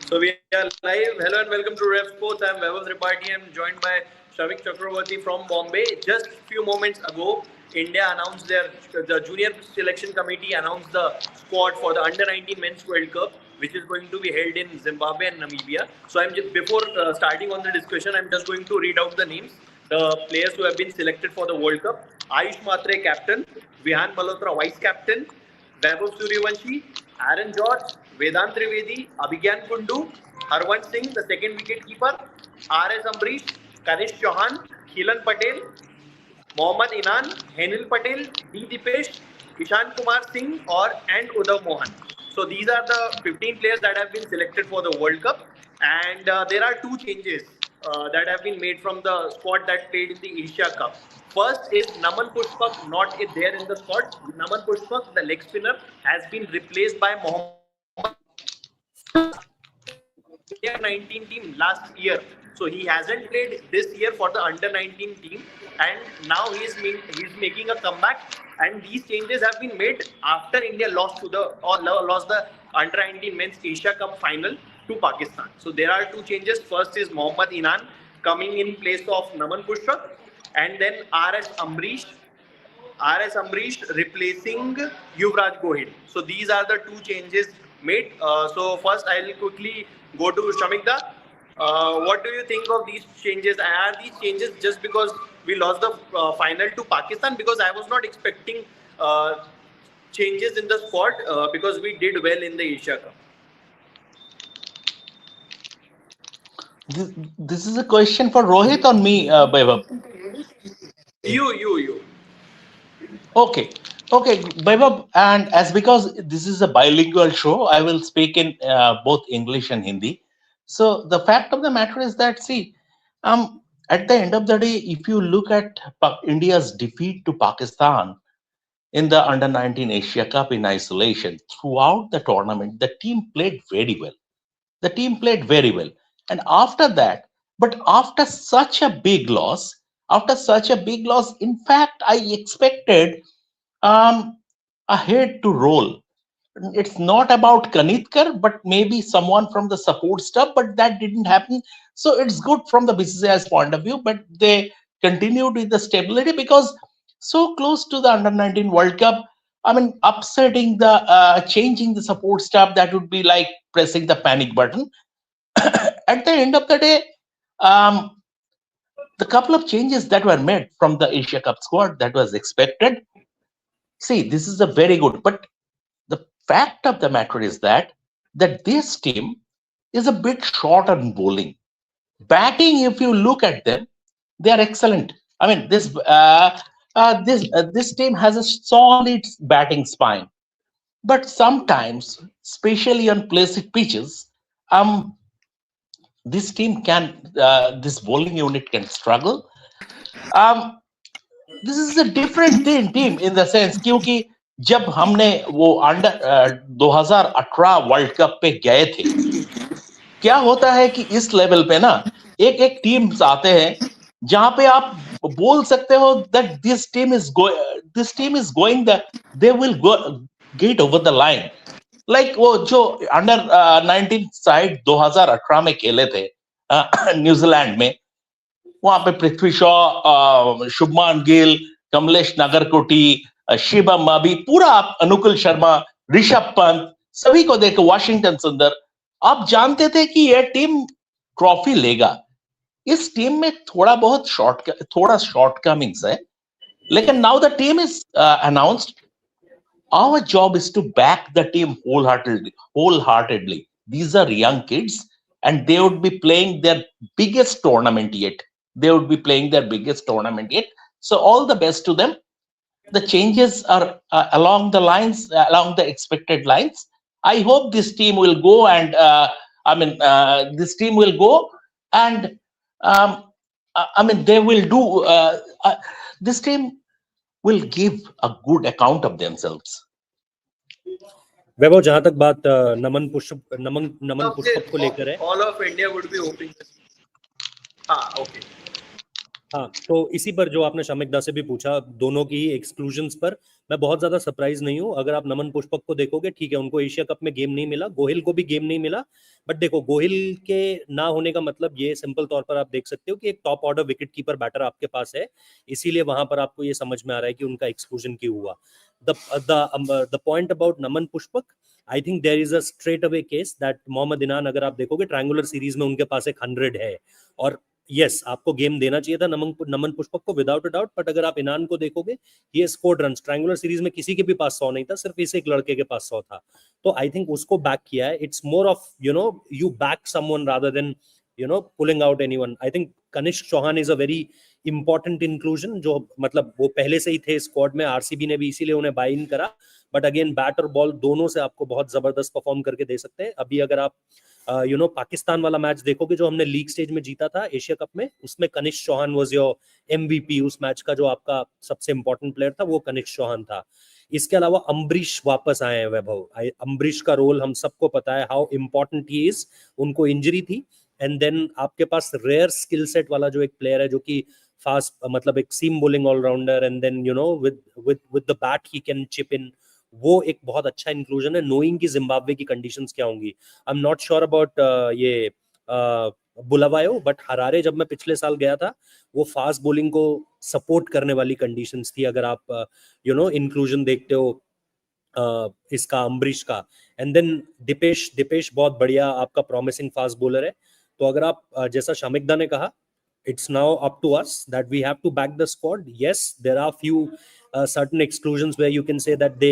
So we are live. Hello and welcome to Rev Sports. I'm Vaibhav Tripathi. I'm joined by Shavik Chakravarti from Bombay. Just few moments ago, India announced the junior selection committee announced the squad for the under 19 men's World Cup, which is going to be held in Zimbabwe and Namibia. So before starting on the discussion, I'm just going to read out the names, the players who have been selected for the World Cup. Ayush Matre, captain. Vihan Malhotra, vice captain. Vaibhav Suryavanshi, Aaron George, Vedant Trivedi, Abhigyan Kundu, Harvansh Singh, the second wicket keeper, R.S. Ambrish, Kanish Chauhan, Khilan Patel, Mohammad Inan, Henil Patel, D. Dipesh, Ishan Kumar Singh, and Udav Mohan. So these are the 15 players that have been selected for the World Cup, and there are two changes that have been made from the squad that played in the Asia Cup. First is Naman Pushpak not there in the squad. Naman Pushpak, the leg spinner, has been replaced by Mohammad India 19 team last year. So he hasn't played this year for the under 19 team, and now he's making a comeback. And these changes have been made after India lost the under 19 men's Asia Cup final to Pakistan. So there are two changes. First is Mohammad Inan coming in place of Naman Pushpak, and then RS Ambrish replacing Yuvraj Gohil. So these are the two changes made. So first I'll quickly go to Shamikda. What do you think of these changes? Are these changes just because we lost the final to Pakistan? Because I was not expecting changes in the squad because we did well in the Asia Cup. This is a question for Rohit or me, Vaibhav? You. Okay, Vaibhav, and as because this is a bilingual show, I will speak in both English and Hindi. So the fact of the matter is that, see, at the end of the day, if you look at India's defeat to Pakistan in the Under 19 Asia Cup in isolation, throughout the tournament, the team played very well. The team played very well. And after that, but after such a big loss, in fact, I expected um, a head to roll. It's not about Kanitkar, but maybe someone from the support staff, but that didn't happen. So it's good from the BCCI's point of view, but they continued with the stability because so close to the Under 19 World Cup, I mean, changing the support staff, that would be like pressing the panic button. At the end of the day, um, the couple of changes that were made from the Asia Cup squad that was expected. See, this is a very good, but the fact of the matter is that this team is a bit short on bowling. Batting, if you look at them, they are excellent. I mean, this team has a solid batting spine, but sometimes, especially on placid pitches, um, this bowling unit can struggle. Um, this is a different team in the sense क्योंकि जब हमने वो under 2018 world cup पे गए थे, क्या होता है कि इस लेवल पे ना एक एक टीम्स आते हैं जहां पे आप बोल सकते हो that this team is going they will go get over the line. Like वो जो अंडर 19 साइड 2018 में खेले थे न्यूजीलैंड में, वहां पे पृथ्वी शॉ, शुभमान गिल, कमलेश नागरकोटी, शिवम मावी, पूरा अनुकुल शर्मा, ऋषभ पंत, सभी को देखो, वाशिंगटन सुंदर, आप जानते थे कि यह टीम ट्रॉफी लेगा. इस टीम में थोड़ा शॉर्टकमिंग्स है, लेकिन now the team is announced. Our job is to back the team wholeheartedly. These are young kids, and they would be playing their biggest tournament yet. So all the best to them. The changes are along the expected lines. I hope this team will go and they will do. This team will give a good account of themselves. वैभव, जहां तक बात नमन पुष्पक को लेकर है, all of India would be hopping. Okay. हाँ, तो इसी पर जो आपने शमिकदा से भी पूछा, दोनों की एक्सक्लूजन्स पर, मैं बहुत ज्यादा सरप्राइज नहीं हूँ। अगर आप नमन पुष्पक को देखोगे, ठीक है, उनको एशिया कप में गेम नहीं मिला, गोहिल को भी गेम नहीं मिला, बट देखो गोहिल के ना होने का मतलब ये सिंपल तौर पर आप देख सकते हो कि एक top order wicket keeper batter आपके पास है, इसीलिए वहां पर आपको ये समझ में आ रहा है कि उनका एक्सक्लूजन क्यों हुआ। The point about Naman Pushpak, I think there is a straight away case that Mohammed Inan, अगर आप देखोगे ट्रायंगुलर सीरीज में उनके पास एक 100 है, और यस आपको गेम देना चाहिए था नमन पुष्पक को विदाउट अ डाउट, बट अगर आप इनान को देखोगे, ये स्कोर्ड रन ट्रायंगुलर सीरीज में किसी के भी पास 100 नहीं था, सिर्फ इस एक लड़के के पास 100 था। तो आई थिंक उसको बैक किया है। It's more of you back someone rather than pulling out anyone. I think Kanishk Chauhan is a very important inclusion, जो मतलब वो पहले से ही थे स्क्वाड में, आरसीबी ने भी इसीलिए उन्हें बाय इन करा, बट अगेन बैट और बॉल दोनों से आपको बहुत जबरदस्त परफॉर्म करके दे सकते हैं। अभी अगर आप पाकिस्तान वाला मैच देखोगे जो हमने लीग स्टेज में जीता था एशिया कप में, उसमें Kanishk Chauhan was your MVP. उस मैच का जो आपका सबसे इंपॉर्टेंट प्लेयर था वो कनिष्क चौहान था। इसके अलावा अम्बरीश वापस आए हैं वैभव। अम्बरीश का रोल हम सबको पता है हाउ इंपॉर्टेंट ही इज। उनको इंजरी थी, एंड देन आपके पास रेयर स्किल सेट वाला जो एक प्लेयर है जो कि फास्ट, मतलब एक seam bowling allrounder, and then with the bat he can chip in, वो एक बहुत अच्छा इंक्लूजन है, नोइंग की जिम्बाब्वे की कंडीशंस क्या होंगी। I am not sure about ये बुलावायो, बट हरारे जब मैं पिछले साल गया था, वो फास्ट बॉलिंग को सपोर्ट करने वाली कंडीशंस थी, अगर आप इंक्लूजन देखते हो इसका अम्बरीश का। एंड देन दिपेश दिपेश बहुत बढ़िया आपका प्रॉमिसिंग फास्ट बॉलर है। तो अगर आप जैसा शामिकदा ने कहा, it's now up to us that we have to back the squad. Yes, there are few certain exclusions where you can say that they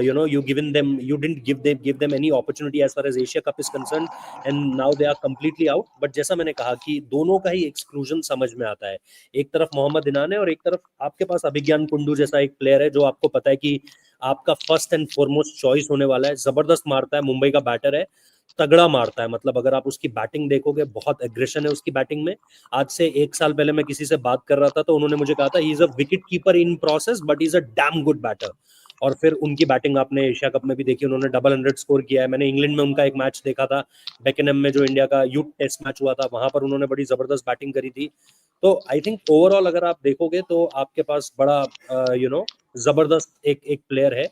you didn't give them any opportunity as far as Asia Cup is concerned, and now they are completely out. But जैसा मैंने कहा कि दोनों का ही exclusion समझ में आता है। एक तरफ मोहम्मद इनान है और एक तरफ आपके पास अभिज्ञान कुंडू जैसा एक प्लेयर है जो आपको पता है कि आपका फर्स्ट एंड फॉरमोस्ट चॉइस होने वाला है। जबरदस्त मारता है, मुंबई का बैटर है, तगड़ा मारता है। मतलब अगर आप उसकी बैटिंग देखोगे, बहुत एग्रेशन है उसकी बैटिंग में। आज से 1 साल पहले मैं किसी से बात कर रहा था तो उन्होंने मुझे कहा था he is a wicket keeper in process but is a damn good batter. और फिर उनकी बैटिंग आपने एशिया कप में भी देखी, उन्होंने डबल 100 स्कोर किया है। मैंने इंग्लैंड में उनका एक मैच देखा था, बेकेनम में, जो इंडिया का यूथ टेस्ट मैच हुआ था, वहां पर उन्होंने बड़ी जबरदस्त बैटिंग करी थी। तो आई थिंक ओवरऑल अगर आप देखोगे तो आपके पास बड़ा जबरदस्त एक एक प्लेयर है।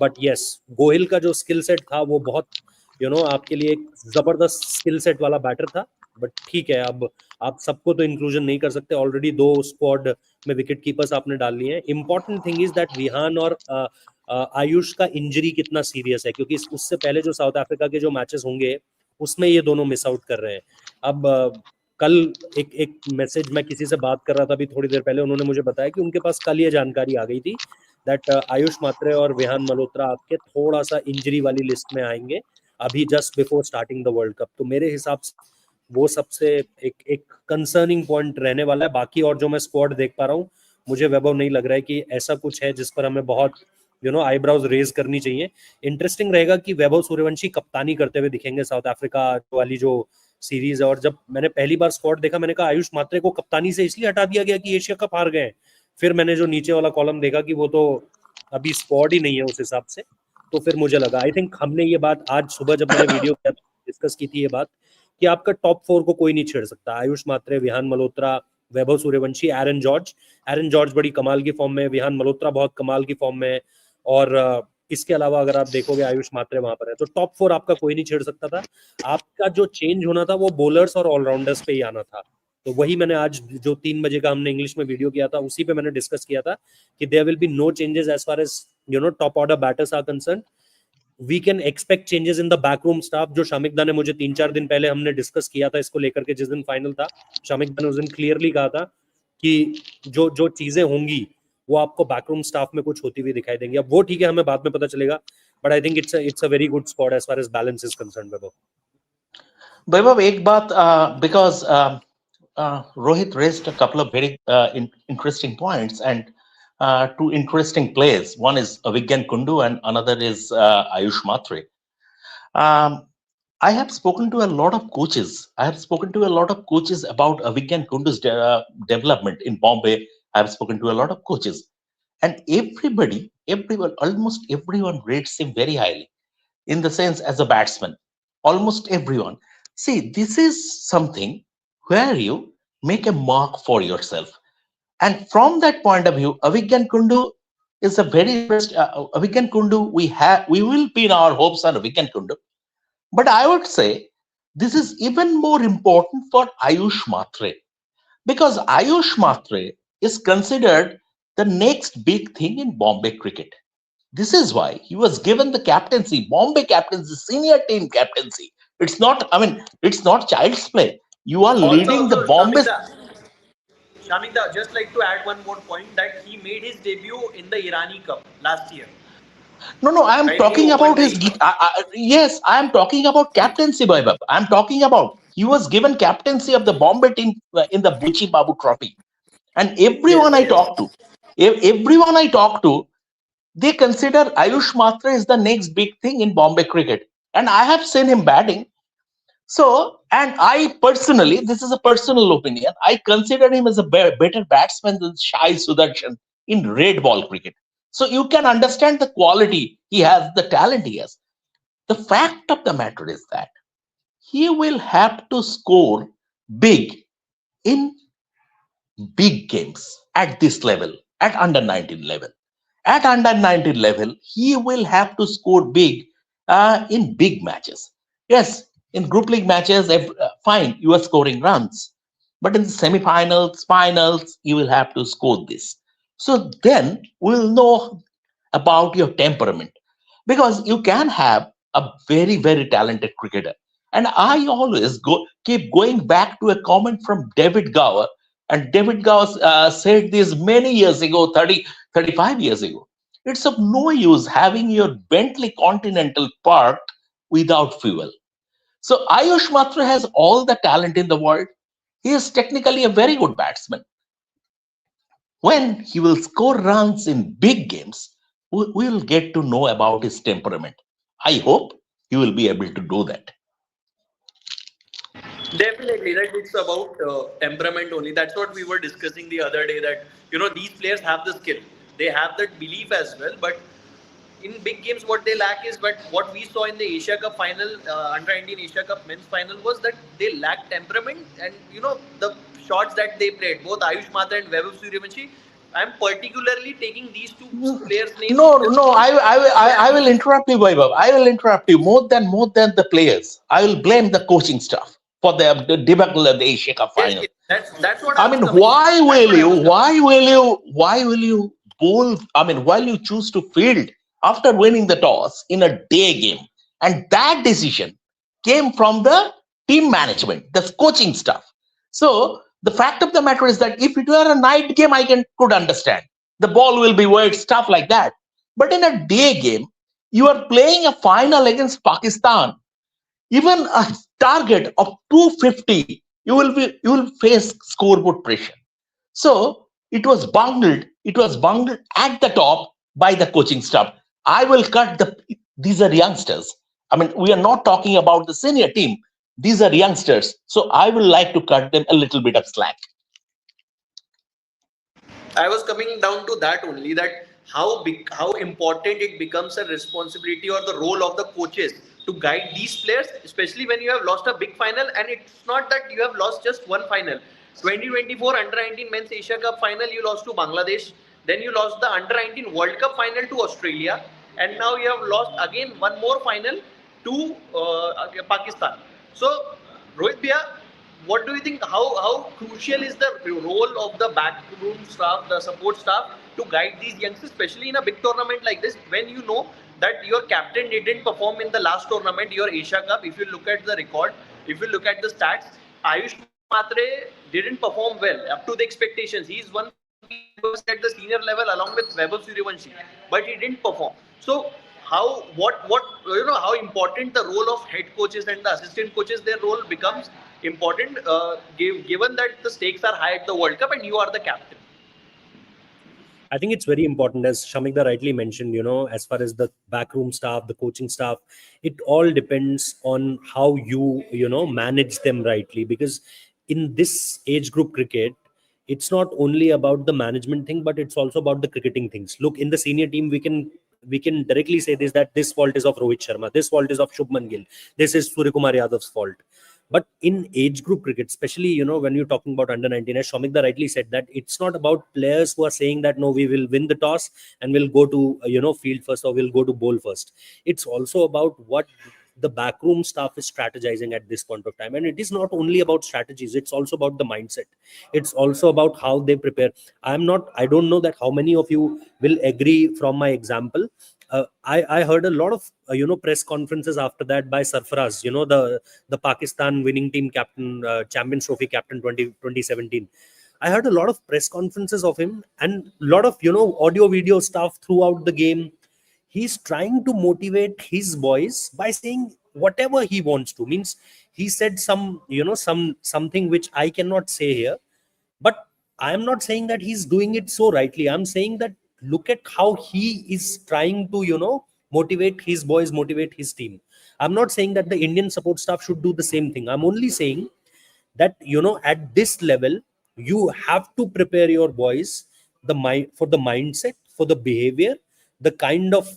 बट यस, गोहिल का जो स्किल सेट था वो बहुत आपके लिए एक जबरदस्त स्किल सेट वाला बैटर था। बट ठीक है, अब आप सबको तो इंक्लूजन नहीं कर सकते, ऑलरेडी 2 स्क्वाड में विकेट कीपर्स आपने डाल लिए हैं। Important thing is that Vihaan और आयुष का इंजरी कितना सीरियस है, क्योंकि उससे पहले जो साउथ अफ्रीका के जो मैचेस होंगे उसमें ये दोनों मिस आउट कर रहे हैं। अब कल एक एक मैसेज मैं किसी से बात कर रहा था अभी थोड़ी देर पहले, उन्होंने मुझे बताया कि उनके पास कल ये जानकारी आ गई थी दैट आयुष मात्रे और विहान मल्होत्रा आपके थोड़ा सा इंजरी वाली लिस्ट में आएंगे अभी just before starting the world cup. तो मेरे हिसाब से वो सबसे एक एक कंसर्निंग पॉइंट रहने वाला है। बाकी और जो मैं स्क्वाड देख पा रहा हूँ, मुझे वैभव नहीं लग रहा है कि ऐसा कुछ है जिस पर हमें बहुत आईब्राउज रेज करनी चाहिए। इंटरेस्टिंग रहेगा कि वैभव सूर्यवंशी कप्तानी करते हुए दिखेंगे साउथ अफ्रीका वाली जो सीरीज है। और जब मैंने पहली बार स्क्वाड देखा, मैंने कहा आयुष मात्रे को कप्तानी से इसलिए हटा दिया गया कि एशिया कप हार गए। फिर मैंने जो नीचे वाला कॉलम देखा कि वो तो अभी स्क्वाड ही नहीं है उस हिसाब से, तो फिर मुझे लगा, आई थिंक हमने ये बात आज सुबह जब मैंने वीडियो डिस्कस की थी ये बात, कि आपका टॉप 4 को कोई नहीं छेड़ सकता। आयुष मात्रे, विहान मल्होत्रा, वैभव सूर्यवंशी, एरन जॉर्ज बड़ी कमाल की फॉर्म में, विहान मल्होत्रा बहुत कमाल की फॉर्म में, और इसके अलावा अगर आप देखोगे आयुष मात्रे वहां पर है, तो टॉप 4 आपका कोई नहीं छेड़ सकता था। आपका जो चेंज होना था वो बॉलर्स और ऑलराउंडर्स पे ही आना था। तो वही मैंने आज जो 3 बजे का हमने इंग्लिश में वीडियो किया था उसी पे मैंने डिस्कस किया था कि there will be no changes as far as top order batters are concern. We can expect changes in the backroom staff, जो शामिकदा ने मुझे 3-4 दिन पहले हमने डिस्कस किया था इसको लेकर के, जिस दिन फाइनल था शामिकदा ने उस दिन क्लियरली कहा था कि जो जो चीजें होंगी वो आपको बैकरूम स्टाफ में कुछ होती हुई दिखाई देंगी। अब वो ठीक है, हमें बाद में पता चलेगा, but I think it's a very good squad as far as balance is concern. Vaibhav, एक बात, because Rohit raised a couple of very interesting points and two interesting players. One is Avigyan Kundu and another is Ayush Matre. Um, I have spoken to a lot of coaches. I have spoken to a lot of coaches about Avigyan Kundu's development in Bombay. I have spoken to a lot of coaches. And everyone, almost everyone rates him very highly in the sense as a batsman. Almost everyone. See, this is something where you make a mark for yourself. And from that point of view, Avigyan Kundu is a very interesting. Weekend Kundu, we will pin our hopes on a Weekend Kundu. But I would say this is even more important for Ayush Matre, because Ayush Matre is considered the next big thing in Bombay cricket. This is why he was given the captaincy, Bombay captaincy, senior team captaincy. It's not, I mean, it's not child's play. You are leading the Also, Bombay. Shamikda, just like to add one more point that he made his debut in the Irani Cup last year, No, I am when he talking opened about the his. innings. Yes, I am talking about captaincy, Vaibhav. I am talking about he was given captaincy of the Bombay team in the Buchi Babu Trophy, and Yes, everyone I yes. talk to, everyone I talk to, they consider Ayush Matra is the next big thing in Bombay cricket, and I have seen him batting. So, and I personally, this is a personal opinion, I consider him as a better batsman than Shai Sudarshan in red ball cricket. So you can understand the quality he has, the talent he has. The fact of the matter is that he will have to score big in big games at this level, at under 19 level. At under 19 level, he will have to score big in big matches. Yes, in group league matches, fine, you are scoring runs. But in the semi-finals, finals, you will have to score this. So then we'll know about your temperament, because you can have a very, very talented cricketer. And I always keep going back to a comment from David Gower. And David Gower said this many years ago, 35 years ago. It's of no use having your Bentley Continental parked without fuel. So Ayush Matra has all the talent in the world. He is technically a very good batsman. When he will score runs in big games, we will get to know about his temperament. I hope he will be able to do that. Definitely, that it's about temperament only. That's what we were discussing the other day. That these players have the skill, they have that belief as well. But in big games, what they lack is. But what we saw in the Asia Cup final, under 19 Asia Cup men's final, was that they lacked temperament. And the shots that they played, both Ayush Matra and Vaibhav Suryavanshi. I'm particularly taking these two players' names No, just no, because I will interrupt you, Vaibhav. I will interrupt you more than the players. I will blame the coaching staff for the debacle of the Asia Cup yes, final. yes, that's what I I was mean, coming. That's what I was coming. why will you bowl? I mean, while you choose to field after winning the toss in a day game, and that decision came from the team management, the coaching staff. So the fact of the matter is that if it were a night game, could understand the ball will be wet, stuff like that. But in a day game, you are playing a final against Pakistan, even a target of 250, you will face scoreboard pressure. So it was bungled at the top by the coaching staff. I will cut these are youngsters. I mean, we are not talking about the senior team. These are youngsters, so I will like to cut them a little bit of slack. I was coming down to that only, that how important it becomes a responsibility or the role of the coaches to guide these players, especially when you have lost a big final. And it's not that you have lost just one final. 2024 Under 19 Men's Asia Cup final, you lost to Bangladesh. Then you lost the Under 19 World Cup final to Australia, and now you have lost again one more final to Pakistan. So, Rohit Bhaiya, what do you think? How crucial is the role of the backroom staff, the support staff, to guide these youngsters, especially in a big tournament like this, when you know that your captain didn't perform in the last tournament, your Asia Cup? If you look at the record, if you look at the stats, Ayush Matre didn't perform well up to the expectations. He is one of the key members at the senior level along with Vaibhav Suryavanshi, but he didn't perform. So how how important the role of head coaches and the assistant coaches, their role becomes important, given that the stakes are high at the World Cup and you are the captain. I think it's very important, as Shamikda rightly mentioned, as far as the backroom staff, the coaching staff, it all depends on how you manage them rightly. Because in this age group cricket, it's not only about the management thing, but it's also about the cricketing things. Look, in the senior team, we can directly say this, that this fault is of Rohit Sharma, this fault is of Shubman Gill, this is Surya Kumar Yadav's fault. But in age group cricket, especially, when you're talking about under 19, as Shomikda rightly said, that it's not about players who are saying that, no, we will win the toss and we'll go to, field first, or we'll go to bowl first. It's also about what the backroom staff is strategizing at this point of time. And it is not only about strategies, it's also about the mindset. It's also about how they prepare. I don't know that how many of you will agree from my example. I heard a lot of press conferences after that by Sarfaraz, the Pakistan winning team captain, Champions Trophy captain 2017. I heard a lot of press conferences of him and a lot of audio video stuff throughout the game. He's trying to motivate his boys by saying whatever he wants to. Means he said something which I cannot say here, but I am not saying that he's doing it so rightly. I'm saying that look at how he is trying to, motivate his boys, motivate his team. I'm not saying that the Indian support staff should do the same thing. I'm only saying that, at this level, you have to prepare your boys the mind for the mindset, for the behavior, the kind of,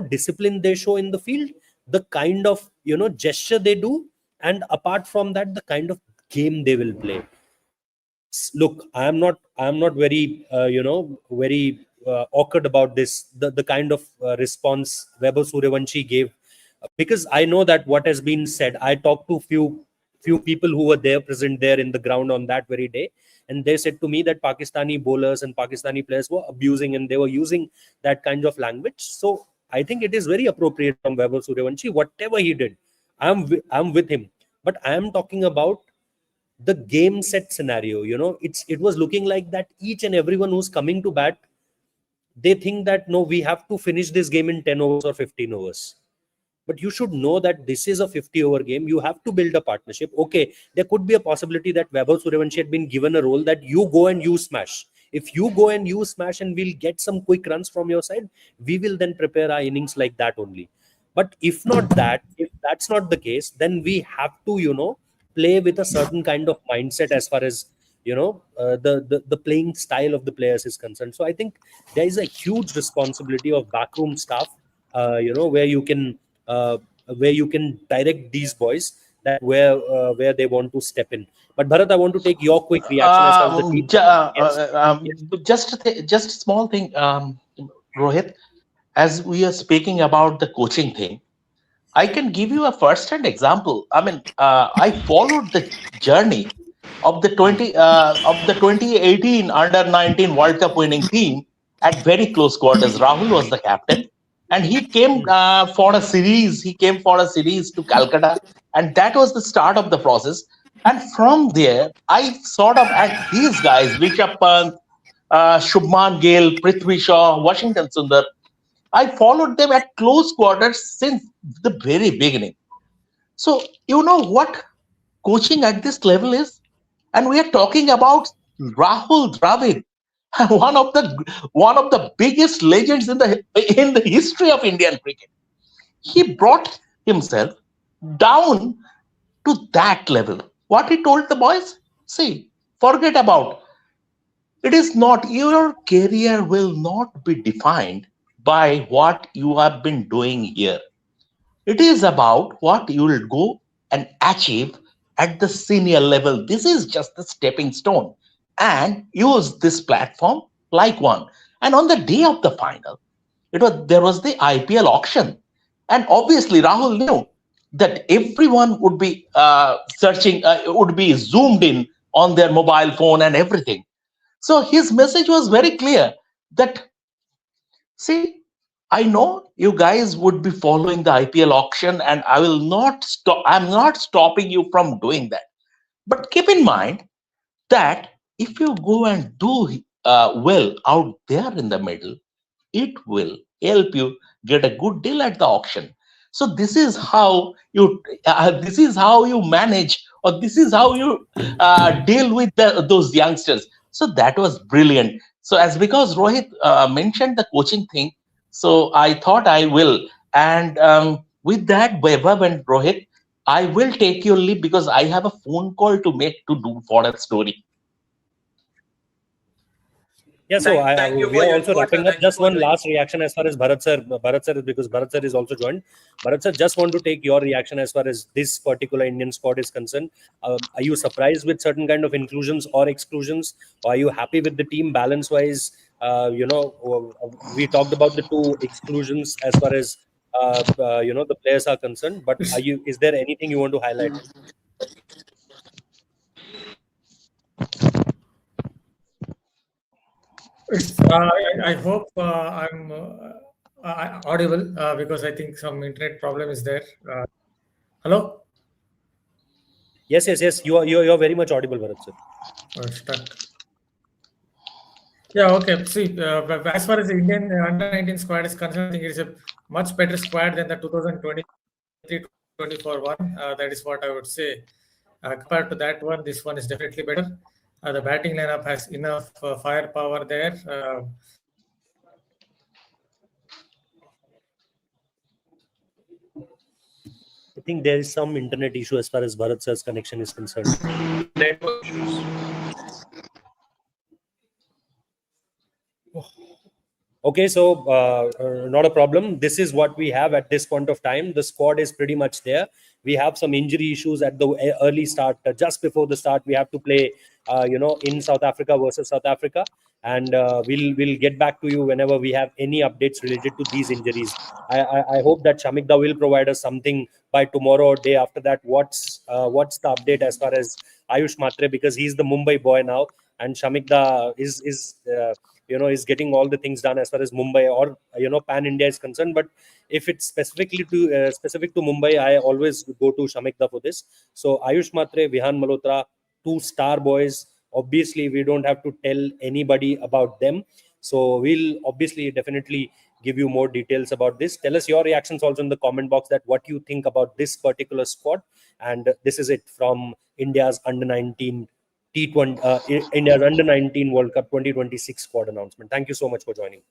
discipline they show in the field, the kind of, gesture they do, and apart from that, the kind of game they will play. Look, I am not very very awkward about this, the kind of response Weber Suryavanshi gave, because I know that what has been said. I talked to few people who were there, present there in the ground on that very day, and they said to me that Pakistani bowlers and Pakistani players were abusing, and they were using that kind of language. So I think it is very appropriate from Weber Suryavanshi, whatever he did. I'm with him, but I am talking about the game set scenario. It was looking like that each and everyone who's coming to bat, they think that, no, we have to finish this game in 10 overs or 15 overs. But you should know that this is a 50-over game. You have to build a partnership. Okay, there could be a possibility that Vaibhav Suryavanshi had been given a role that you go and you smash. If you go and you smash and we'll get some quick runs from your side, we will then prepare our innings like that only. But if that's not the case, then we have to, play with a certain kind of mindset as far as, the playing style of the players is concerned. So I think there is a huge responsibility of backroom staff, where you can direct these boys that where they want to step in. But Bharat, I want to take your quick reaction as far as the team. Yes. Just a small thing, Rohit. As we are speaking about the coaching thing, I can give you a first-hand example. I mean, I followed the journey of the 2018 Under 19 World Cup winning team at very close quarters. Rahul was the captain, and he came for a series. He came for a series to Calcutta, and that was the start of the process. And from there, I sort of, and these guys, Rishabh Pant, Shubman Gill, Prithvi Shaw, Washington Sundar, I followed them at close quarters since the very beginning. So you know what coaching at this level is, and we are talking about Rahul Dravid, one of the biggest legends in the history of Indian cricket. He brought himself down to that level. What he told the boys: see, forget about it. Is not your career will not be defined by what you have been doing here. It is about what you will go and achieve at the senior level. This is just the stepping stone, and use this platform like one. And on the day of the final, there was the IPL auction, and obviously Rahul knew that everyone would be searching, would be zoomed in on their mobile phone and everything. So his message was very clear that, see, I know you guys would be following the IPL auction, and I will not stop. I'm not stopping you from doing that. But keep in mind that if you go and do well out there in the middle, it will help you get a good deal at the auction. So this is how you manage, or this is how you deal with those youngsters. So that was brilliant. So as because Rohit mentioned the coaching thing, so I thought I will. And with that, Vaibhav and Rohit, I will take your leave because I have a phone call to make to do for a story. Yeah, so Thank you we for are your also inputs, wrapping and up. thank you Just for one joining. last reaction as far as Bharat sir, because Bharat sir is also joined. Bharat sir, just want to take your reaction as far as this particular Indian squad is concerned. Are you surprised with certain kind of inclusions or exclusions? Or are you happy with the team balance wise? We talked about the two exclusions as far as the players are concerned. But is there anything you want to highlight? I hope I'm audible because I think some internet problem is there. Hello? Yes. You're very much audible, Bharat sir. Stuck. Yeah, okay. See, as far as the Indian under 19 squad is concerned, I think it's a much better squad than the 2023-24 one. That is what I would say. Compared to that one, this one is definitely better. The batting lineup has enough firepower there. I think there is some internet issue as far as Bharat sir's connection is concerned. Network issues. Okay, so not a problem. This is what we have at this point of time. The squad is pretty much there. We have some injury issues at the early start. Just before the start, we have to play, in South Africa versus South Africa, and we'll get back to you whenever we have any updates related to these injuries. I hope that Shamikda will provide us something by tomorrow or day after that. What's the update as far as Ayush Matre, because he's the Mumbai boy now, and Shamikda is getting all the things done as far as Mumbai or pan India is concerned. But if it's specific to Mumbai, I always go to Shamikda for this. So Ayush Matre, Vihan Malhotra, two star boys. Obviously, we don't have to tell anybody about them. So we'll obviously definitely give you more details about this. Tell us your reactions also in the comment box, that what you think about this particular squad. And this is it from India's under 19 T20 India's under 19 World Cup 2026 squad announcement. Thank you so much for joining.